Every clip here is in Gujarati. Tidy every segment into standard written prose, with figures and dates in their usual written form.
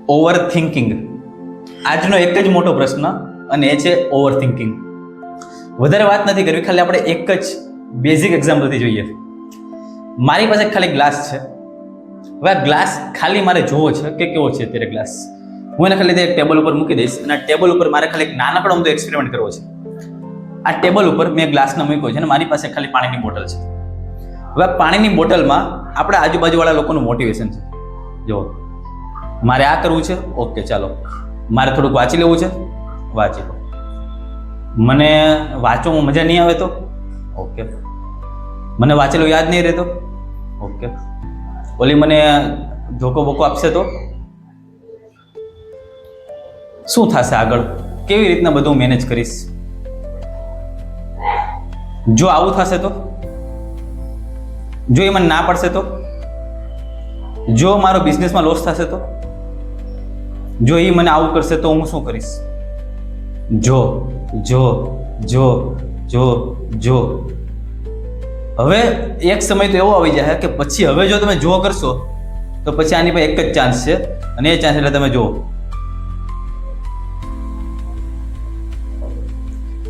ઓવર થિંકિંગ આજનો એક જ મોટો પ્રશ્ન, અને એ છે ઓવર થિંકિંગ. વધારે વાત નથી કરવી, ખાલી આપણે એક જ બેઝિક એક્ઝામ્પલથી જોઈએ. મારી પાસે ખાલી ગ્લાસ છે. હવે આ ગ્લાસ ખાલી મારે જોવો છે કે કેવો છે અત્યારે ગ્લાસ. હું એને ખાલી એક ટેબલ ઉપર મૂકી દઈશ, અને આ ટેબલ ઉપર મારે ખાલી એક નાનકડો અમથો એક્સપેરિમેન્ટ કરવો છે. આ ટેબલ ઉપર મેં ગ્લાસને મૂક્યો છે અને મારી પાસે ખાલી પાણીની બોટલ છે. હવે આ પાણીની બોટલમાં આપણે આજુબાજુવાળા લોકોનું મોટિવેશન છે. જો મારે આ કરવું છે, ઓકે ચાલો. મારે થોડુંક વાંચી લેવું છે, વાંચી લો. મને વાંચવામાં મજા નહીં આવે તો ઓકે. મને વાંચેલું યાદ નહીં રહેતો ઓકે. ઓલી મને ધોકો બોકો આપશે તો શું થશે આગળ? કેવી રીતના બધું મેનેજ કરીશ? જો આવું થશે તો, જો એ મને ના પડશે તો, જો મારો બિઝનેસમાં લોસ થશે તો, જો એ મને આવું કરશે તો હું શું કરીશ? જો જો જો જો જો હવે એક સમય તો એવો આવી જાય કે પછી હવે જો તમે જો કરશો તો પછી આની પાસે એક જ ચાન્સ છે, અને એ ચાન્સ એટલે તમે જો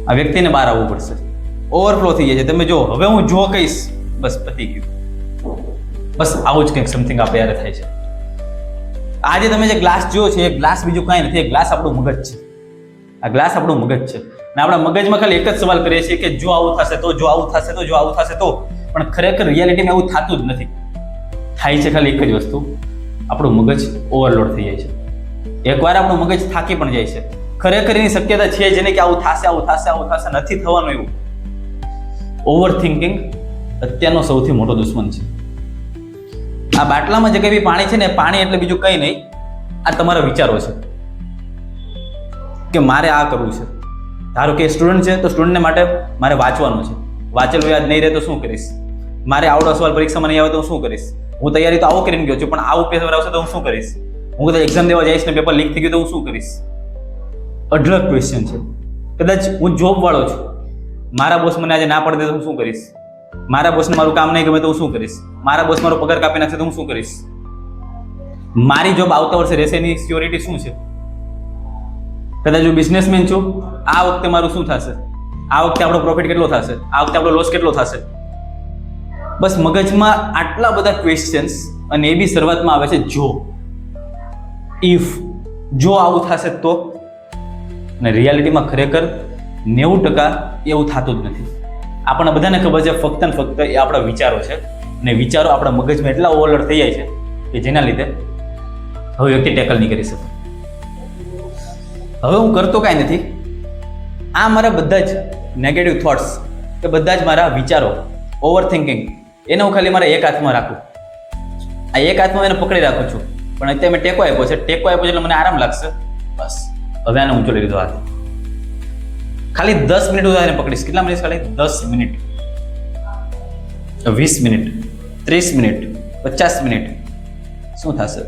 આ વ્યક્તિને બહાર આવવું પડશે. ઓવરફ્લો થઈ જાય છે. તમે જો હવે હું જો કહીશ, બસ પતી ગયું. બસ આવું જ કંઈક સમથિંગ આપણે યારે થાય છે. આજે તમે જે ગ્લાસ જોયો છે એ ગ્લાસ બીજું કાંઈ નથી, એ ગ્લાસ આપણું મગજ છે. આ ગ્લાસ આપણું મગજ છે, અને આપણા મગજમાં ખાલી એક જ સવાલ કરીએ છીએ કે જો આવું થશે તો, જો આવું થશે તો, જો આવું થશે તો. પણ ખરેખર રિયાલિટીમાં એવું થતું જ નથી. થાય છે ખાલી એક જ વસ્તુ, આપણું મગજ ઓવરલોડ થઈ જાય છે. એકવાર આપણું મગજ થાકી પણ જાય છે. ખરેખર એની શક્યતા છે જ નહીં કે આવું થશે, આવું થશે, આવું થશે. નથી થવાનું એવું. ઓવર થિંકિંગ અત્યારનો સૌથી મોટો દુશ્મન છે. આ બાટલામાં જે કંઈ બી પાણી છે ને, પાણી એટલે બીજું કંઈ નહીં, આ તમારા વિચારો છે કે મારે આ કરવું છે. ધારો કે સ્ટુડન્ટ છે તો સ્ટુડન્ટને માટે મારે વાંચવાનું છે. વાંચેલું યાદ નહીં રહે તો શું કરીશ? મારે આવડો સવાલ પરીક્ષામાં નહીં આવે તો હું શું કરીશ? હું તૈયારી તો આવું કરીને ગયો છું, પણ આવું પેપર આવશે તો હું શું કરીશ? હું કદાચ એક્ઝામ દેવા જઈશ ને પેપર લીક થઈ ગયું તો હું શું કરીશ? અઢળક ક્વેશ્ચન છે. કદાચ હું જોબ વાળો છું, મારા બોસ મને આજે ના પડે તો હું શું કરીશ? મારા બોસને મારું કામ નહીં ગમે તો હું શું કરીશ? મારા બોસ મારો પગાર કાપી નાખશે તો હું શું કરીશ? મારી જોબ આવતા વર્ષે રહેશે એની સિક્યોરિટી શું છે? કદાચ હું બિઝનેસમેન છું, આ વખતે મારું શું થશે? આ વખતે આપણો પ્રોફિટ કેટલો થશે? આ વખતે આપણો લોસ કેટલો થશે? બસ મગજમાં આટલા બધા ક્વેશ્ચન્સ, અને એ બી શરૂઆતમાં આવે છે જો, ઇફ, જો આવું થશે તો. અને રિયાલિટીમાં ખરેખર 90% એવું થતું જ નથી. આપણને બધાને ખબર છે ફક્ત ને ફક્ત એ આપણા વિચારો છે, અને વિચારો આપણા મગજમાં એટલા ઓવરલોડ થઈ જાય છે કે જેના લીધે હવે વ્યક્તિ ટેકલ નહીં કરી શકે. હવે હું કરતો કાંઈ નથી. આ મારા બધા જ નેગેટિવ થોટ્સ, કે બધા જ મારા વિચારો, ઓવર થિંકિંગ, એને હું ખાલી મારા એક હાથમાં રાખું. આ એક હાથમાં એને પકડી રાખું છું. પણ અત્યારે મેં ટેકો આપ્યો છે. ટેકો આપ્યો છે એટલે મને આરામ લાગશે. બસ હવે આને ઊંચો લઈ લીધો હાથ. ખાલી 10 મિનિટ હું એને પકડીશ. કેટલા મિનિટ? ખાલી 10 મિનિટ, 20 મિનિટ, 30 મિનિટ, 50 મિનિટ. શું થશે?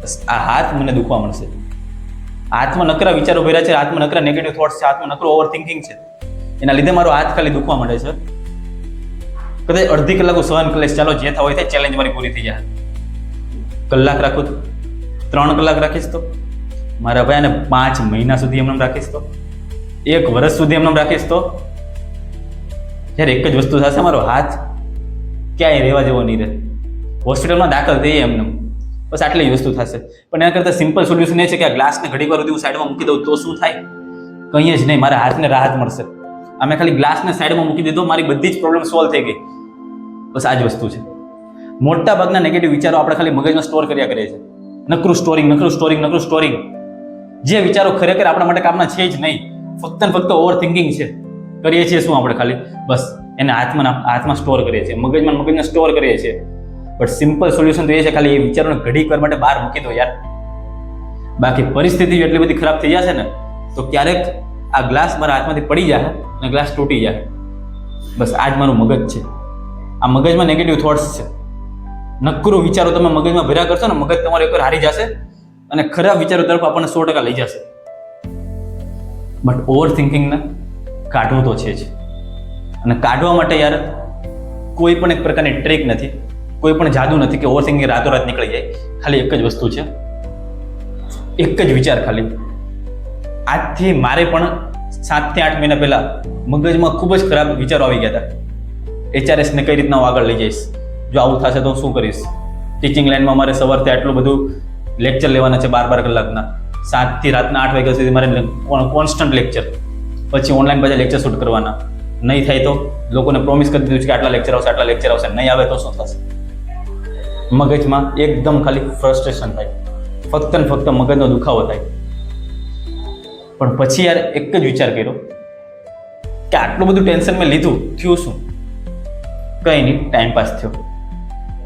બસ આ હાથ મને દુખવા મળશે. હાથમાં નકરા વિચારો ભર્યા છે, હાથમાં નકરા નેગેટિવ થોટ્સ છે, હાથમાં નકરો ઓવર થિંકિંગ છે. એના લીધે મારો હાથ ખાલી દુખવા માંડે છે. કદાચ અડધી કલાક હું સહન કરી લઈશ. ચાલો જે થવા હોય થાય, ચેલેન્જ મારી પૂરી થઈ જાય. કલાક રાખું તો, 3 કલાક રાખીશ તો, મારા ભાઈ આને 5 મહિના સુધી એમને રાખીશ તો, 1 વર્ષ સુધી એમને રાખીશ તો, જ્યારે એક જ વસ્તુ થશે, મારો હાથ ક્યાંય રહેવા જેવો નહીં રહે. હોસ્પિટલમાં દાખલ થઈએ એમને, બસ આટલી જ વસ્તુ થશે. પણ એના કરતાં સિમ્પલ સોલ્યુશન એ છે કે આ ગ્લાસને ઘડીક વાર સુધી હું સાઈડમાં મૂકી દઉં તો શું થાય? કંઈ જ નહીં. મારા હાથને રાહત મળશે. અમે ખાલી ગ્લાસને સાઈડમાં મૂકી દીધો, મારી બધી જ પ્રોબ્લેમ સોલ્વ થઈ ગઈ. બસ આ જ વસ્તુ છે. મોટા ભાગના નેગેટિવ વિચારો આપણે ખાલી મગજમાં સ્ટોર કર્યા કરીએ છીએ. નકરું સ્ટોરિંગ, નકરું સ્ટોરિંગ, નકરું સ્ટોરિંગ. જે વિચારો ખરેખર આપણા માટે કામના છે જ નહીં. ફક્ત ને ફક્ત ઓવર થિંકિંગ છે. કરીએ છીએ શું આપણે? ખાલી બસ એને હાથમાં સ્ટોર કરીએ છીએ, મગજમાં સ્ટોર કરીએ છીએ. બટ સિમ્પલ સોલ્યુશન તો એ છે ખાલી એ વિચારોને ઘડીક વાર માટે બહાર મૂકી દો યાર. બાકી પરિસ્થિતિ એટલી બધી ખરાબ થઈ જશે ને તો ક્યારેક આ ગ્લાસ મારા હાથમાંથી પડી જાય અને ગ્લાસ તૂટી જાય. બસ આ જ મારું મગજ છે. આ મગજમાં નેગેટિવ થોટ્સ છે. નકરું વિચારો તમે મગજમાં ભર્યા કરશો ને, મગજ તમારો એકવાર હારી જશે અને ખરાબ વિચારો તરફ આપણને 100% લઈ જશે. બટ ઓવર થિંકિંગને કાઢવું તો છે જ. અને કાઢવા માટે યાર કોઈ પણ એક પ્રકારની ટ્રીક નથી, કોઈ પણ જાદુ નથી કે ઓવર થિંકિંગ રાતોરાત નીકળી જાય. ખાલી એક જ વસ્તુ છે, એક જ વિચાર ખાલી, આજથી મારે પણ 7 થી 8 મહિના પહેલા મગજમાં ખૂબ જ ખરાબ વિચારો આવી ગયા હતા. HRS ને કઈ રીતના હું આગળ લઈ જઈશ, જો આવું થશે તો હું શું કરીશ. ટીચિંગ લાઈનમાં મારે સવારથી આટલું બધું લેક્ચર લેવાના છે 12 કલાકના, 7 થી રાતના 8 વાગ્યા સુધી મારે કોન્સ્ટન્ટ લેક્ચર, પછી ઓનલાઈન બધા લેક્ચર શૂટ કરવાના. નહીં થાય તો લોકોને પ્રોમિસ કરી દીધું છે કે આટલા લેક્ચર આવશે, નહીં આવે તો શું થશે. મગજમાં એકદમ ખાલી ફ્રસ્ટ્રેશન થાય, ફક્ત ને ફક્ત મગજનો દુખાવો થાય. પણ પછી યાર એક જ વિચાર કર્યો કે આટલું બધું ટેન્શન મેં લીધું, થયું શું? કંઈ નહીં, ટાઈમ પાસ થયો.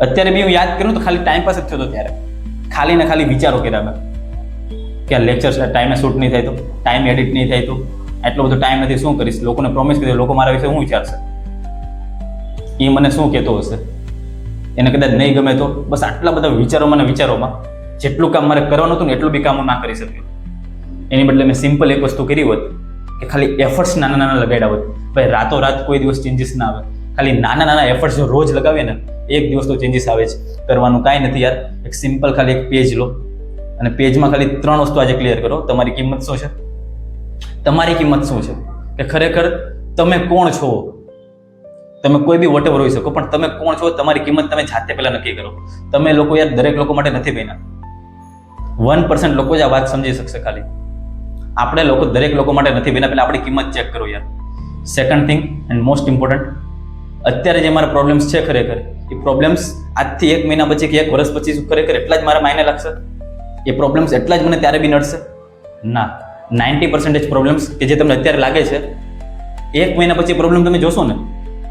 અત્યારે બી હું યાદ કરું તો ખાલી ટાઈમ પાસ જ થયો હતો. ત્યારે ખાલી ને ખાલી વિચારો કર્યા મેં કે આ લેક્ચર ટાઈમે શૂટ નહીં થાય તો, ટાઈમ એડિટ નહીં થાય તો, આટલો બધો ટાઈમ નથી, શું કરીશ? લોકોને પ્રોમિસ કરી, લોકો મારા વિશે શું વિચારશે, એ મને શું કહેતો હશે, એને કદાચ નહીં ગમે તો. બસ આટલા બધા વિચારોમાં જેટલું કામ મારે કરવાનું હતું ને એટલું બી કામ હું ના કરી શક્યો. એની બદલે મેં સિમ્પલ એક વસ્તુ કરી હોત કે ખાલી એફર્ટ્સ નાના લગાડ્યા હોત. ભાઈ રાતોરાત કોઈ દિવસ ચેન્જીસ ના આવે, ખાલી નાના એફર્ટ્સ જો રોજ લગાવીએ ને એક દિવસ તો ચેન્જીસ આવે છે. કરવાનું કાંઈ નથી યાર, એક સિમ્પલ ખાલી એક પેજ લો અને પેજમાં ખાલી 3 વસ્તુ આજે ક્લિયર કરો. તમારી કિંમત શું છે, તમારી કિંમત શું છે, કે ખરેખર તમે કોણ છો. તમે કોઈ બી વોટેવર હોઈ શકો, પણ તમે કોણ છો, તમારી કિંમત તમે જાતે પહેલા નક્કી કરો. તમે લોકો યાર દરેક લોકો માટે નથી બન્યા. 1% લોકો જ આ વાત સમજી શકશે. ખાલી આપણે લોકો દરેક લોકો માટે નથી બન્યા. પહેલા આપણી કિંમત ચેક કરો યાર. Second thing and most important, અત્યારે જે મારા પ્રોબ્લેમ્સ છે ખરેખર એ પ્રોબ્લેમ્સ આજથી 1 મહિના પછી કે 1 વર્ષ પછી ખરેખર એટલા જ મારા માયને લાગશે? એ પ્રોબ્લેમ્સ એટલા જ મને ત્યારે બી નડશે? ના. 90% પ્રોબ્લેમ્સ કે જે તમને અત્યારે લાગે છે, 1 મહિના પછી પ્રોબ્લેમ તમે જોશો ને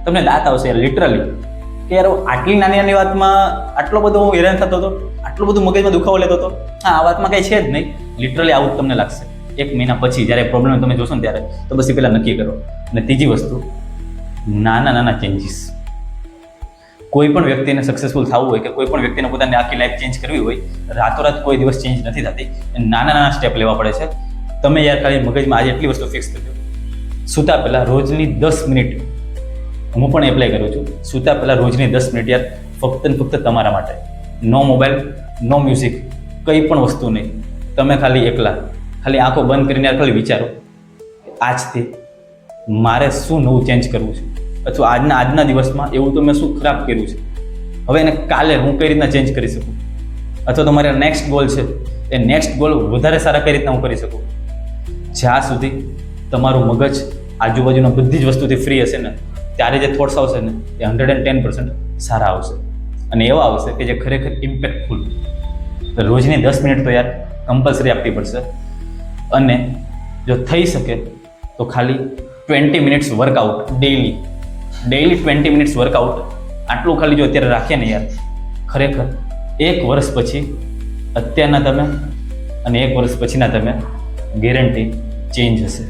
તમને દાંત આવશે યાર, લિટરલી. કે યાર આટલી નાની વાતમાં આટલો બધો હું હેરાન થતો હતો, આટલું બધું મગજમાં દુખાવો લેતો હતો. હા, આ વાતમાં કંઈ છે જ નહીં. લિટરલી આવું જ તમને લાગશે 1 મહિના પછી જ્યારે પ્રોબ્લેમ તમે જોશો ને ત્યારે. તો બસ એ પહેલાં નક્કી કરો. અને ત્રીજી વસ્તુ, નાના ચેન્જીસ. કોઈ પણ વ્યક્તિને સક્સેસફુલ થવું હોય કે કોઈ પણ વ્યક્તિને પોતાની આખી લાઈફ ચેન્જ કરવી હોય, રાતોરાત કોઈ દિવસ ચેન્જ નથી થતી. નાના સ્ટેપ લેવા પડે છે. તમે યાર ખાલી મગજમાં આજે એટલી વસ્તુ ફિક્સ કરજો, સૂતા પહેલાં રોજની 10 મિનિટ, હું પણ એપ્લાય કરું છું, સૂતા પહેલાં રોજની 10 મિનિટ યાર ફક્ત ને ફક્ત તમારા માટે. નો મોબાઈલ, નો મ્યુઝિક, કંઈ પણ વસ્તુ નહીં. તમે ખાલી એકલા, ખાલી આંખો બંધ કરીને યાર ખાલી વિચારો આજથી મારે શું નવું ચેન્જ કરવું છે, અથવા આજના દિવસમાં એવું તો મેં શું ખરાબ કર્યું છે, હવે એને કાલે હું કઈ રીતના ચેન્જ કરી શકું, અથવા તો મારા નેક્સ્ટ ગોલ છે એ નેક્સ્ટ ગોલ વધારે સારા કઈ રીતના હું કરી શકું. જ્યાં સુધી તમારું મગજ આજુબાજુના બધી જ વસ્તુથી ફ્રી હશે ને ત્યારે જે થોટ્સ આવશે ને એ 110% સારા આવશે અને એવા આવશે કે જે ખરેખર ઇમ્પેક્ટફુલ. રોજની 10 મિનિટ તો યાર કમ્પલસરી આપવી પડશે. અને જો થઈ શકે તો ખાલી 20 minutes workout daily 20 minutes workout, આટલું ખાલી જો અત્યારે રાખીએ ને યાર, ખરેખર 1 વર્ષ પછી અત્યારના તમે અને 1 વર્ષ પછીના તમે ગેરંટી ચેન્જ હશે.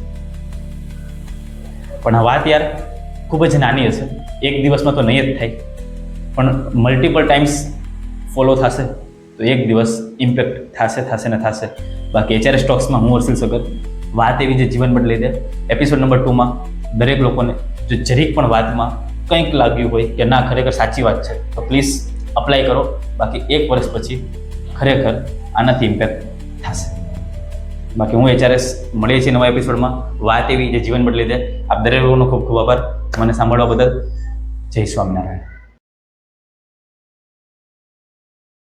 પણ આ વાત યાર ખૂબ જ નાની હશે, એક દિવસમાં તો નહીં જ થાય, પણ મલ્ટિપલ ટાઈમ્સ ફોલો થશે તો એક દિવસ ઇમ્પેક્ટ થશે ને થશે. બાકી HRS ટોક્સમાં હું હર્ષિલ સગર, વાત એવી જે જીવન બદલી દે. એપિસોડ નંબર 2માં દરેક લોકોને જો જરીક પણ વાતમાં કંઈક લાગ્યું હોય કે ના ખરેખર સાચી વાત છે તો પ્લીઝ અપ્લાય કરો. બાકી 1 વર્ષ પછી ખરેખર આનાથી ઇમ્પેક્ટ થશે. બાકી હું HRS મળીએ છીએ નવા એપિસોડમાં. વાત એવી જે જીવન બદલી દે. આપ દરેક લોકોનો ખૂબ ખૂબ આભાર મને સાંભળવા બદલ. જય સ્વામિનારાયણ.